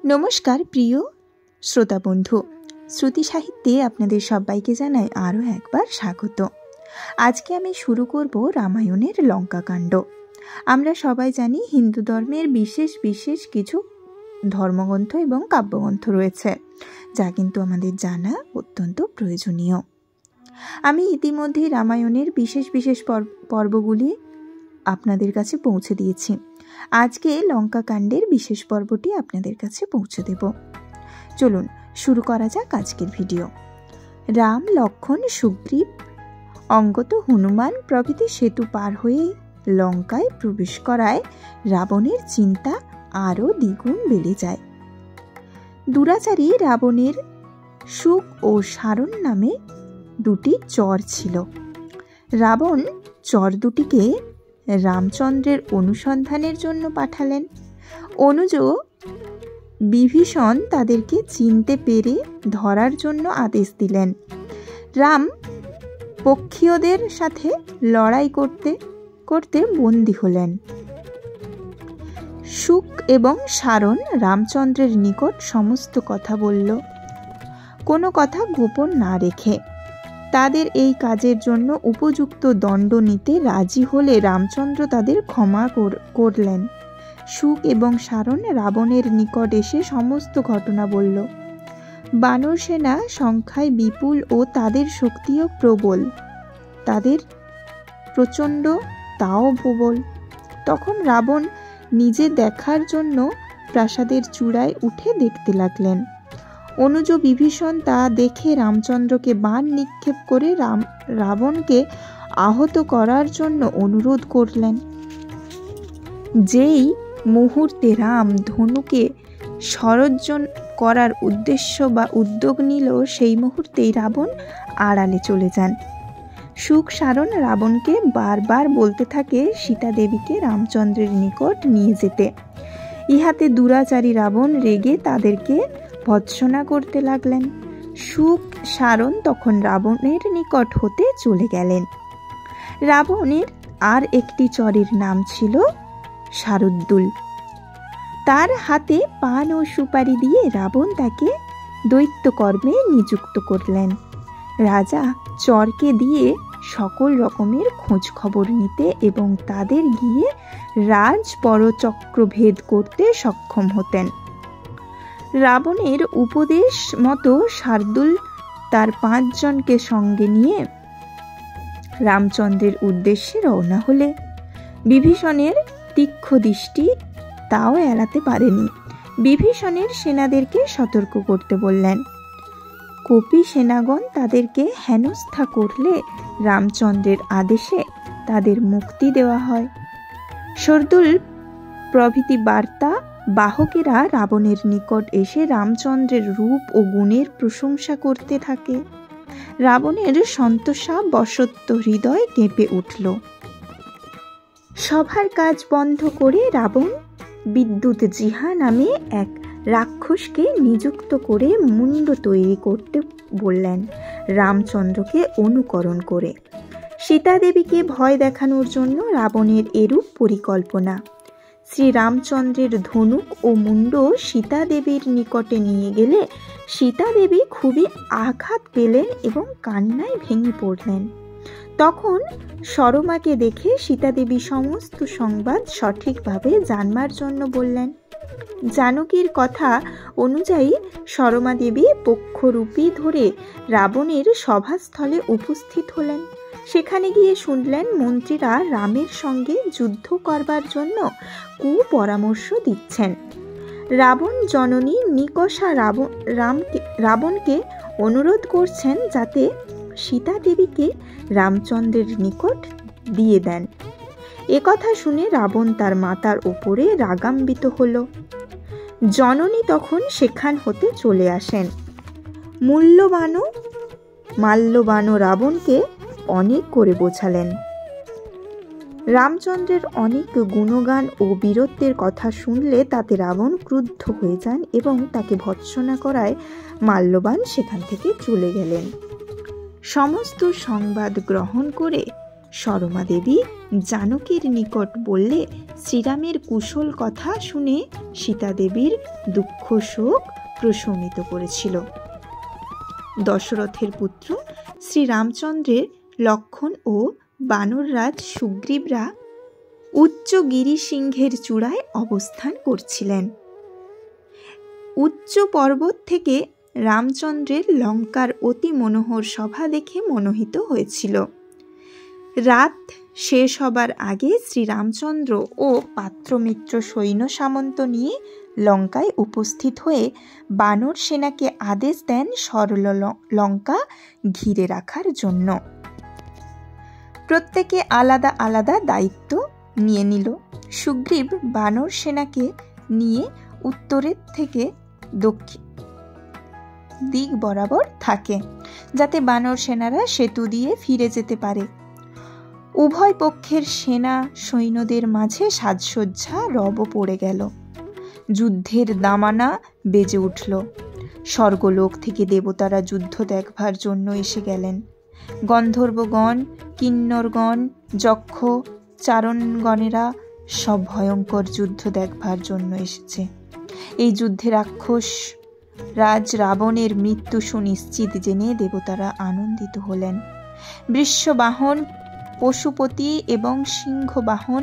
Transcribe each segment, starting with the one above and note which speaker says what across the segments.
Speaker 1: নমস্কার প্রিয় শ্রোতা বন্ধু, শ্রুতি সাহিত্যে আপনাদের সবাইকে জানাই আরও একবার স্বাগত। আজকে আমি শুরু করব রামায়ণের লঙ্কাকাণ্ড। আমরা সবাই জানি হিন্দু ধর্মের বিশেষ বিশেষ কিছু ধর্মগ্রন্থ এবং কাব্যগ্রন্থ রয়েছে, যা কিন্তু আমাদের জানা অত্যন্ত প্রয়োজনীয়। আমি ইতিমধ্যেই রামায়ণের বিশেষ বিশেষ পর্বগুলি আপনাদের কাছে পৌঁছে দিয়েছি। আজকে লঙ্কাকাণ্ডের বিশেষ পর্বটি আপনাদের কাছে পৌঁছে দেব। চলুন শুরু করা যাক আজকের ভিডিও। রাম, লক্ষ্মণ, সুগ্রীব, অঙ্গদ, হনুমান প্রভৃতি সেতু পার হয়ে লঙ্কায় প্রবেশ করায় রাবণের চিন্তা আরও দ্বিগুণ বেড়ে যায়। দুরাচারী রাবণের শুক ও সারণ নামে দুটি চর ছিল। রাবণ চর দুটিকে রামচন্দ্রের অনুসন্ধানের জন্য পাঠালেন। অনুজ বিভীষণ তাদেরকে চিনতে পেরে ধরার জন্য আদেশ দিলেন। রাম পক্ষীয়দের সাথে লড়াই করতে করতে বন্দী হলেন। শুক এবং সারণ রামচন্দ্রের নিকট সমস্ত কথা বলল, কোনো কথা গোপন না রেখে। তাদের এই কাজের জন্য উপযুক্ত দণ্ড নিতে রাজি হলে রামচন্দ্র তাদের ক্ষমা করলেন। শুক এবং সারণ রাবণের নিকট এসে সমস্ত ঘটনা বলল। বানর সেনা সংখ্যায় বিপুল ও তাদের শক্তিও প্রবল, তাদের প্রচণ্ড তাও প্রবল। তখন রাবণ নিজে দেখার জন্য প্রাসাদের চূড়ায় উঠে দেখতে লাগলেন। অনুজ বিভীষণ তা দেখে রামচন্দ্রকে বাণ নিক্ষেপ করে রাবণকে আহত করার জন্য অনুরোধ করলেন। যেই মুহূর্তে রাম ধনুকে স্বরোজ্জন করার উদ্দেশ্য বা উদ্যোগ নিল, সেই মুহূর্তেই রাবণ আড়ালে চলে যান। শুক সারণ রাবণকে বারবার বলতে থাকে সীতা দেবীকে রামচন্দ্রের নিকট নিয়ে যেতে। ইহাতে দুরাচারী রাবণ রেগে তাদেরকে ভৎসনা করতে লাগলেন। শুক সারণ তখন রাবণের নিকট হতে চলে গেলেন। রাবণের আর একটি চরের নাম ছিল শারদুল। তার হাতে পান ও সুপারি দিয়ে রাবণ তাকে দৈত্যকর্মে নিযুক্ত করলেন। রাজা চরকে দিয়ে সকল রকমের খোঁজ খবর নিতে এবং তাদের গিয়ে রাজ পরচক্র ভেদ করতে সক্ষম হতেন। রাবণের উপদেশ মতো শার্দুল তার 5 জনকে সঙ্গে নিয়ে রামচন্দ্রের উদ্দেশ্যে রওনা হলে বিভীষণের তীক্ষ্ণ দৃষ্টি তাও এড়াতে পারেনি। বিভীষণের সেনাদেরকে সতর্ক করতে বললেন। কপি সেনাগণ তাদেরকে হেনস্থা করলে রামচন্দ্রের আদেশে তাদের মুক্তি দেওয়া হয়। শার্দুল প্রভৃতি বার্তা বাহকেরা রাবণের নিকট এসে রামচন্দ্রের রূপ ও গুণের প্রশংসা করতে থাকে। রাবণের সন্তোষা বশত্ব হৃদয় কেঁপে উঠল। সভার কাজ বন্ধ করে রাবণ বিদ্যুৎ জিহা নামে এক রাক্ষসকে নিযুক্ত করে মুণ্ড তৈরি করতে বললেন, রামচন্দ্রকে অনুকরণ করে। সীতা দেবীকে ভয় দেখানোর জন্য রাবণের এরূপ পরিকল্পনা। শ্রী রামচন্দ্রের ধনুক ও মুণ্ড সীতা দেবীর নিকটে নিয়ে গেলে সীতা দেবী খুবই আঘাত পেলেন এবং কান্নায় ভেঙে পড়লেন। তখন সরমাকে দেখে সীতা দেবী সমস্ত সংবাদ সঠিকভাবে জানবার জন্য বললেন। জানকীর কথা অনুযায়ী সরমা দেবী পক্ষরূপী ধরে রাবণের সভাস্থলে উপস্থিত হলেন। সেখানে গিয়ে শুনলেন মন্ত্রীরা রামের সঙ্গে যুদ্ধ করবার জন্য কুপরামর্শ দিচ্ছেন। রাবণ জননী নিকষা রাবণকে অনুরোধ করছেন যাতে সীতা দেবীকে রামচন্দ্রের নিকট দিয়ে দেন। একথা শুনে রাবণ তার মাতার উপরে রাগান্বিত হল। জননী তখন সেখান হতে চলে আসেন। মাল্যবান রাবণকে অনেক করে বোঝালেন। রামচন্দ্রের অনেক গুণগান ও বীরত্বের কথা শুনলে তাতে রাবণ ক্রুদ্ধ হয়ে যান এবং তাকে ভৎসনা করায় মাল্যবান সেখান থেকে চলে গেলেন। সমস্ত সংবাদ গ্রহণ করে সরমা দেবী জানকীর নিকট বললে শ্রীরামের কুশল কথা শুনে সীতা দেবীর দুঃখ শোক প্রশমিত করেছিল। দশরথের পুত্র শ্রীরামচন্দ্রের লক্ষ্মণ ও বানররাজ সুগ্রীবরা উচ্চ গিরিসিংহের চূড়ায় অবস্থান করছিলেন। উচ্চ পর্বত থেকে রামচন্দ্রের লঙ্কার অতি মনোহর সভা দেখে মনোহিত হয়েছিল। রাত শেষ হবার আগে শ্রীরামচন্দ্র ও পাত্রমিত্র সৈন্য সামন্ত নিয়ে লঙ্কায় উপস্থিত হয়ে বানর সেনাকে আদেশ দেন সরল লঙ্কা ঘিরে রাখার জন্য। প্রত্যেকে আলাদা আলাদা দায়িত্ব নিয়ে নিল। সুগ্রীব বানর সেনাকে নিয়ে উত্তরের থেকে দক্ষিণ দিক বরাবর থাকে, যাতে বানর সেনারা সেতু দিয়ে ফিরে যেতে পারে। উভয় পক্ষের সেনা সৈন্যদের মাঝে সাজসজ্জা রব পড়ে গেল। যুদ্ধের দামানা বেজে উঠল। স্বর্গলোক থেকে দেবতারা যুদ্ধ দেখবার জন্য এসে গেলেন। গন্ধর্বগণ, কিন্নরগণ, যক্ষ, চারণগণেরা সব ভয়ঙ্কর যুদ্ধ দেখবার জন্য এসেছে। এই যুদ্ধে রাক্ষস রাজ রাবণের মৃত্যু সুনিশ্চিত জেনে দেবতারা আনন্দিত হলেন। বৃষবাহন পশুপতি এবং সিংহবাহন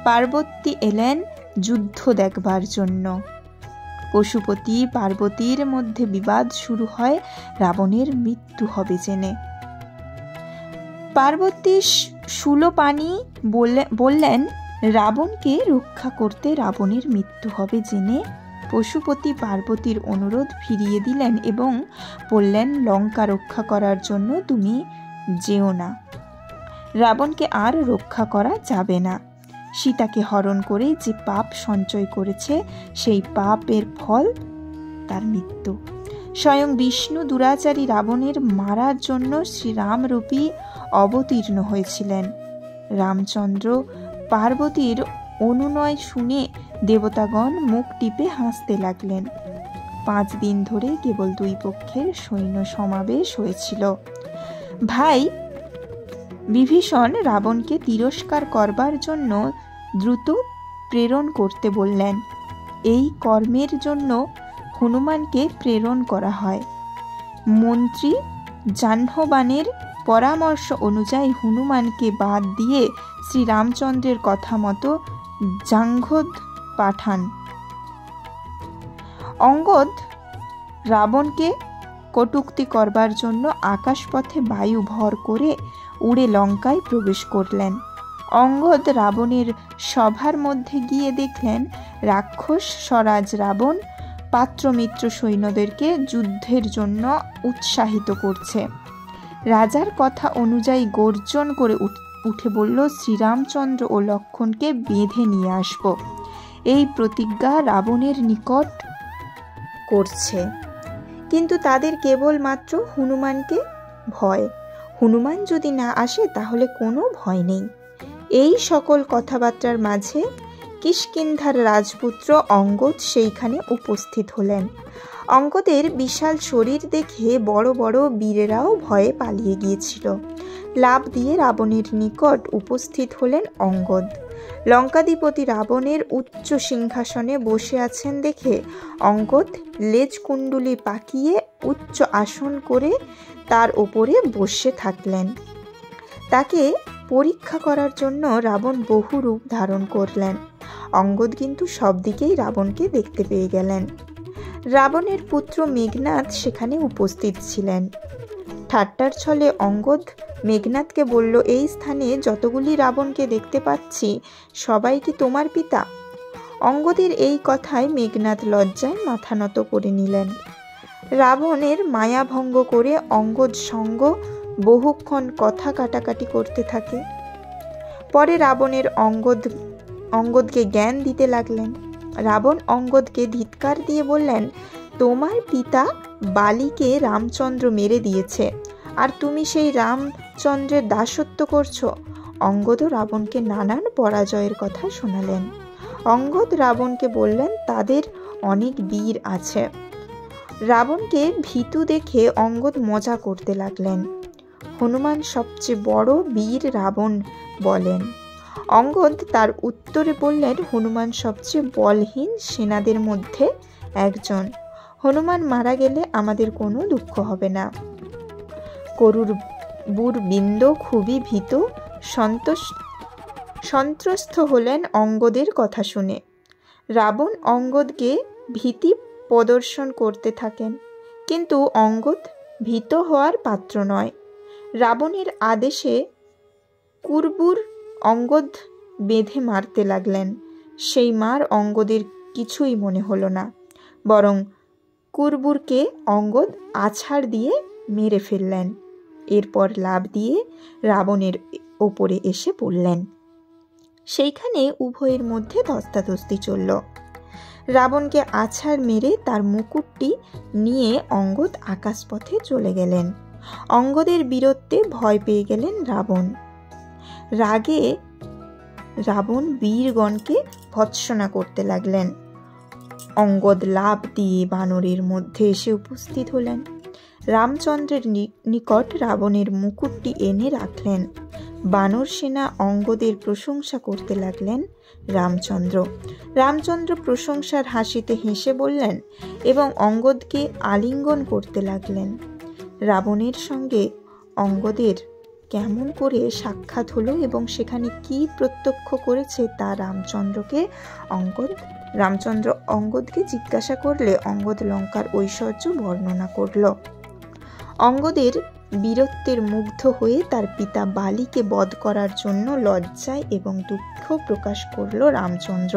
Speaker 1: পার্বতী এলেন যুদ্ধ দেখবার জন্য। পশুপতি পার্বতীর মধ্যে বিবাদ শুরু হয় রাবণের মৃত্যু হবে জেনে। পার্বতী শূলপাণি বললেন রাবণকে রক্ষা করতে রাবণের মৃত্যু হবে জেনে পশুপতি পার্বতীর অনুরোধ ফিরিয়ে দিলেন এবং বললেন লঙ্কা রক্ষা করার জন্য তুমি যেও না, রাবণকে আর রক্ষা করা যাবে না। সীতাকে হরণ করে যে পাপ সঞ্চয় করেছে সেই পাপের ফল তার মৃত্যু। স্বয়ং বিষ্ণু দুরাচারী রাবণের মারার জন্য শ্রীরামরূপী অবতীর্ণ হয়েছিলেন। রামচন্দ্র পার্বতীর অনুনয় শুনে দেবতাগণ মুখ টিপে হাসতে লাগলেন। 5 দিন ধরে কেবল দুই পক্ষের সৈন্য সমাবেশ হয়েছিল। ভাই বিভীষণ রাবণকে তিরস্কার করবার জন্য দ্রুত প্রেরণ করতে বললেন। এই কর্মের জন্য হনুমানকে প্রেরণ করা হয়। মন্ত্রী জাহ্নবানের পরামর্শ অনুযায়ী হনুমানকে বাদ দিয়ে শ্রীরামচন্দ্রের কথা মতো জাঙ্গদ পাঠান। অঙ্গদ রাবণকে কটূক্তি করবার জন্য আকাশপথে বায়ু ভর করে উড়ে লঙ্কায় প্রবেশ করলেন। অঙ্গদ রাবণের সভার মধ্যে গিয়ে দেখলেন রাক্ষস স্বরাজ রাবণ পাত্রমিত্র সৈন্যদেরকে যুদ্ধের জন্য উৎসাহিত করছে। রাজার কথা অনুযায়ী গর্জন করে উঠে বলল, শ্রীরামচন্দ্র ও লক্ষ্মণকে বেঁধে নিয়ে আসব। এই প্রতিজ্ঞা রাবণের নিকট করছে, কিন্তু তাদের কেবলমাত্র হনুমানকে ভয়। হনুমান যদি না আসে তাহলে কোনো ভয় নেই। এই সকল কথাবার্তার মাঝে কিষ্কিন্ধার রাজপুত্র অঙ্গদ সেইখানে উপস্থিত হলেন। অঙ্গদের বিশাল শরীর দেখে বড় বড় বীরেরাও ভয়ে পালিয়ে গিয়েছিল। লাফ দিয়ে রাবণের নিকট উপস্থিত হলেন অঙ্গদ। লঙ্কাধিপতি রাবণের উচ্চ সিংহাসনে বসে আছেন দেখে অঙ্গদ লেজ কুণ্ডুলি পাকিয়ে উচ্চ আসন করে তার ওপরে বসে থাকলেন। তাকে পরীক্ষা করার জন্য রাবণ বহু রূপ ধারণ করলেন। অঙ্গদ কিন্তু সব দিকেই রাবণকে দেখতে পেয়ে গেলেন। রাবণের পুত্র মেঘনাদ সেখানে উপস্থিত ছিলেন। ঠাট্টার ছলে অঙ্গদ মেঘনাদকে বলল, এই স্থানে যতগুলি রাবণকে দেখতে পাচ্ছি সবাই কি তোমার পিতা? অঙ্গদের এই কথায় মেঘনাদ লজ্জায় মাথা নত করে নিলেন। রাবণের মায়াভঙ্গ করে অঙ্গদ সঙ্গ বহুক্ষণ কথা কাটাকাটি করতে থাকে। পরে রাবণের অঙ্গদকে জ্ঞান দিতে লাগলেন। রাবণ অঙ্গদকে ধিৎকার দিয়ে বললেন, তোমার পিতা বালিকে রামচন্দ্র মেরে দিয়েছে, আর তুমি সেই রামচন্দ্রের দাসত্ব করছো। অঙ্গদও রাবণকে নানান পরাজয়ের কথা শোনালেন। অঙ্গদ রাবণকে বললেন তাদের অনেক বীর আছে। রাবণকে ভীতু দেখে অঙ্গদ মজা করতে লাগলেন। হনুমান সবচেয়ে বড় বীর রাবণ বলেন। অঙ্গদ তার উত্তরে বললেন, হনুমান সবচেয়ে বলহীন সেনাদের মধ্যে একজন। হনুমান মারা গেলে আমাদের কোনো দুঃখ হবে না। করুর বৃন্দ খুবই ভীত সন্ত্রস্ত হলেন অঙ্গদের কথা শুনে। রাবণ অঙ্গদকে ভীতি প্রদর্শন করতে থাকেন, কিন্তু অঙ্গদ ভীত হওয়ার পাত্র নয়। রাবণের আদেশে কুরুর অঙ্গদ বেঁধে মারতে লাগলেন। সেই মার অঙ্গদের কিছুই মনে হলো না, বরং কুরুকে অঙ্গদ আছাড় দিয়ে মেরে ফেললেন। এরপর লাফ দিয়ে রাবণের ওপরে এসে পড়লেন। সেইখানে উভয়ের মধ্যে ধস্তাধস্তি চলল। রাবণকে আছাড় মেরে তার মুকুটটি নিয়ে অঙ্গদ আকাশপথে চলে গেলেন। অঙ্গদের বীরত্বে ভয় পেয়ে গেলেন রাবণ। রাগে রাবণ বীরগণকে ভৎসনা করতে লাগলেন। অঙ্গদ লাফ দিয়ে বানরের মধ্যে এসে উপস্থিত হলেন। রামচন্দ্রের নিকট রাবণের মুকুটটি এনে রাখলেন। বানর সেনা অঙ্গদের প্রশংসা করতে লাগলেন। রামচন্দ্র প্রশংসার হাসিতে হেসে বললেন এবং অঙ্গদকে আলিঙ্গন করতে লাগলেন। রাবণের সঙ্গে অঙ্গদের কেমন করে সাক্ষাৎ হলো এবং সেখানে কি প্রত্যক্ষ করেছে তা রামচন্দ্র অঙ্গদকে জিজ্ঞাসা করলে অঙ্গদ লঙ্কার ঐশ্বর্য বর্ণনা করল। অঙ্গদের বীরত্বের মুগ্ধ হয়ে তার পিতা বালিকে বধ করার জন্য লজ্জায় এবং দুঃখ প্রকাশ করল রামচন্দ্র।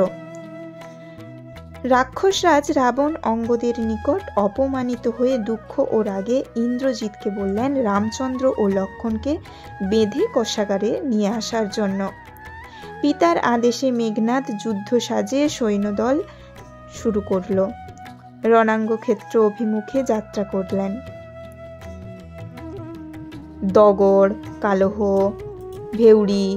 Speaker 1: রাক্ষসরাজ রাবণ অঙ্গদের নিকট অপমানিত হয়ে দুঃখ ও রাগে ইন্দ্রজিৎকে বললেন রামচন্দ্র ও লক্ষ্মণকে বেঁধে কোষাগারে নিয়ে আসার জন্য। পিতার আদেশে মেঘনাদ যুদ্ধ সাজে সৈন্যদল শুরু করল। রণাঙ্গ ক্ষেত্র অভিমুখে যাত্রা করলেন। দগড়, কালহ, ভেউড়ি,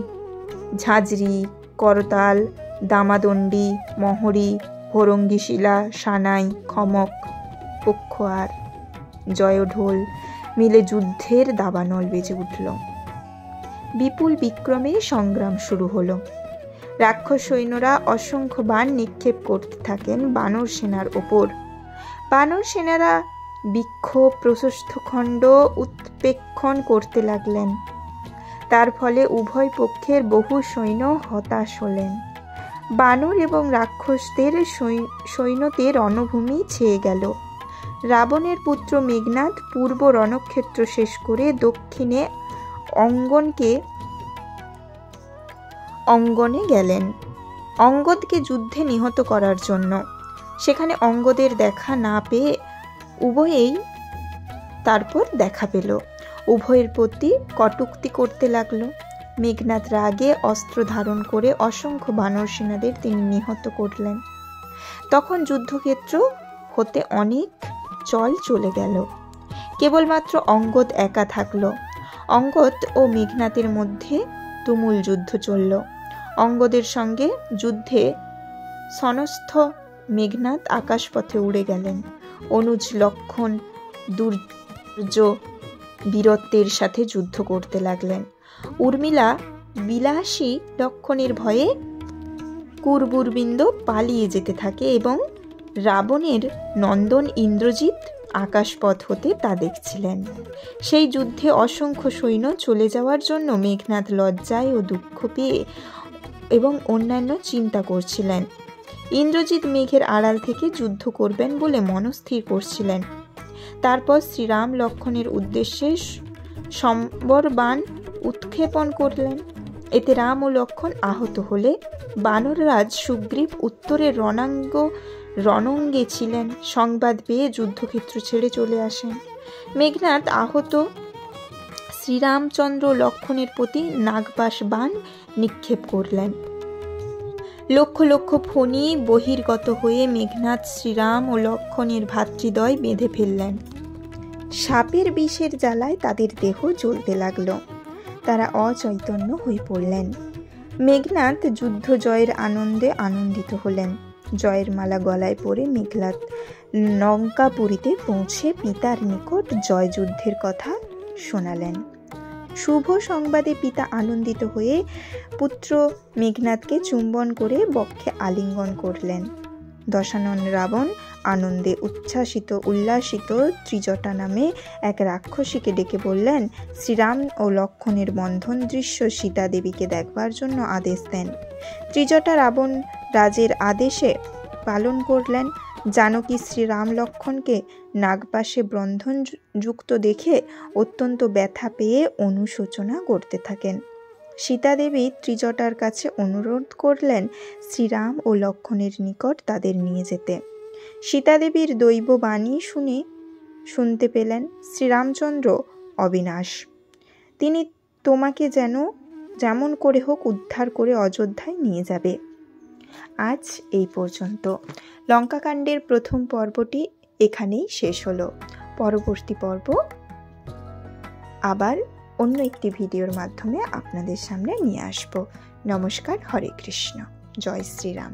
Speaker 1: ঝাঁঝরি, করতাল, দামাদণ্ডী, মহরী, হরঙ্গিশিলা, সানাই, খমক, পক্ষোয়ার, জয়ঢোল মিলে যুদ্ধের দাবানল বেজে উঠল। বিপুল বিক্রমে সংগ্রাম শুরু হলো। রাক্ষস সৈন্যরা অসংখ্য বাণ নিক্ষেপ করতে থাকেন বানর সেনার ওপর। বানর সেনারা বিক্ষোভ প্রশস্তখণ্ড উৎপেক্ষণ করতে লাগলেন। তার ফলে উভয় পক্ষের বহু সৈন্য হতাশ হলেন। বানর এবং রাক্ষসদের সৈন্যতে রণভূমি ছেয়ে গেল। রাবণের পুত্র মেঘনাদ পূর্ব রণক্ষেত্র শেষ করে দক্ষিণে অঙ্গনে গেলেন অঙ্গদকে যুদ্ধে নিহত করার জন্য। সেখানে অঙ্গদের দেখা না পেয়ে উভয়েই তারপর দেখা পেল। উভয়ের প্রতি কটূক্তি করতে লাগলো। মেঘনাদ রাগে অস্ত্র ধারণ করে অসংখ্য বানর সেনাদের তিনি নিহত করলেন। তখন যুদ্ধক্ষেত্র হতে অনেক চল চলে গেল। কেবলমাত্র অঙ্গদ একা থাকল। অঙ্গদ ও মেঘনাদের মধ্যে তুমুল যুদ্ধ চলল। অঙ্গদের সঙ্গে যুদ্ধে সনস্থ মেঘনাদ আকাশপথে উড়ে গেলেন। অনুজ লক্ষণ দুর্য বীরত্বের সাথে যুদ্ধ করতে লাগলেন। উর্মিলা বিলাসী লক্ষণের ভয়ে কুরুবৃন্দ পালিয়ে যেতে থাকে এবং রাবণের নন্দন ইন্দ্রজিৎ আকাশপথ হতে তা দেখছিলেন। সেই যুদ্ধে অসংখ্য সৈন্য চলে যাওয়ার জন্য মেঘনাদ লজ্জায় ও দুঃখ পেয়ে এবং অন্যান্য চিন্তা করছিলেন। ইন্দ্রজিৎ মেঘের আড়াল থেকে যুদ্ধ করবেন বলে মনস্থির করছিলেন। তারপর শ্রীরাম লক্ষণের উদ্দেশ্যে সম্বর বাণ উৎক্ষেপণ করলেন। এতে রাম ও লক্ষণ আহত হলে বানররাজ সুগ্রীব উত্তরের রণাঙ্গে ছিলেন। সংবাদ পেয়ে যুদ্ধক্ষেত্র ছেড়ে চলে আসেন। মেঘনাদ আহত শ্রীরামচন্দ্র লক্ষণের প্রতি নাগপাশ বাণ নিক্ষেপ করলেন। লক্ষ লক্ষ ফণি বহির্গত হয়ে মেঘনাদ শ্রীরাম ও লক্ষণের ভ্রাতৃদ্বয় বেঁধে ফেললেন। সাপের বিষের জ্বালায় তাদের দেহ জ্বলতে লাগলো। তারা অচৈতন্য হয়ে পড়লেন। মেঘনাদ যুদ্ধ জয়ের আনন্দে আনন্দিত হলেন। জয়ের মালা গলায় পরে মেঘনাদ লঙ্কাপুরীতে পৌঁছে পিতার নিকট জয়যুদ্ধের কথা শোনালেন। শুভ সংবাদে পিতা আনন্দিত হয়ে পুত্র মেঘনাদকে চুম্বন করে বক্ষে আলিঙ্গন করলেন। দশানন রাবণ আনন্দে উল্লাসিত ত্রিজটা নামে এক রাক্ষসীকে ডেকে বললেন, শ্রীরাম ও লক্ষ্মণের বন্ধন দৃশ্য সীতা দেবীকে দেখবার জন্য আদেশ দেন। ত্রিজটা রাবণ রাজের আদেশে পালন করলেন। জানকী শ্রীরাম লক্ষ্মণকে নাগপাশে বন্ধন যুক্ত দেখে অত্যন্ত ব্যথা পেয়ে অনুশোচনা করতে থাকেন। সীতা দেবী ত্রিজটার কাছে অনুরোধ করলেন শ্রীরাম ও লক্ষ্মণের নিকট তাদের নিয়ে যেতে। সীতা দেবীর দৈব বাণী শুনতে পেলেন, শ্রীরামচন্দ্র অবিনাশ, তিনি তোমাকে যেমন করে হোক উদ্ধার করে অযোধ্যায় নিয়ে যাবে। আজ এই পর্যন্ত। লঙ্কাকাণ্ডের প্রথম পর্বটি এখানেই শেষ হলো। পরবর্তী পর্ব আবার অন্য একটি ভিডিওর মাধ্যমে আপনাদের সামনে নিয়ে আসব। নমস্কার, হরে কৃষ্ণ, জয় শ্রীরাম।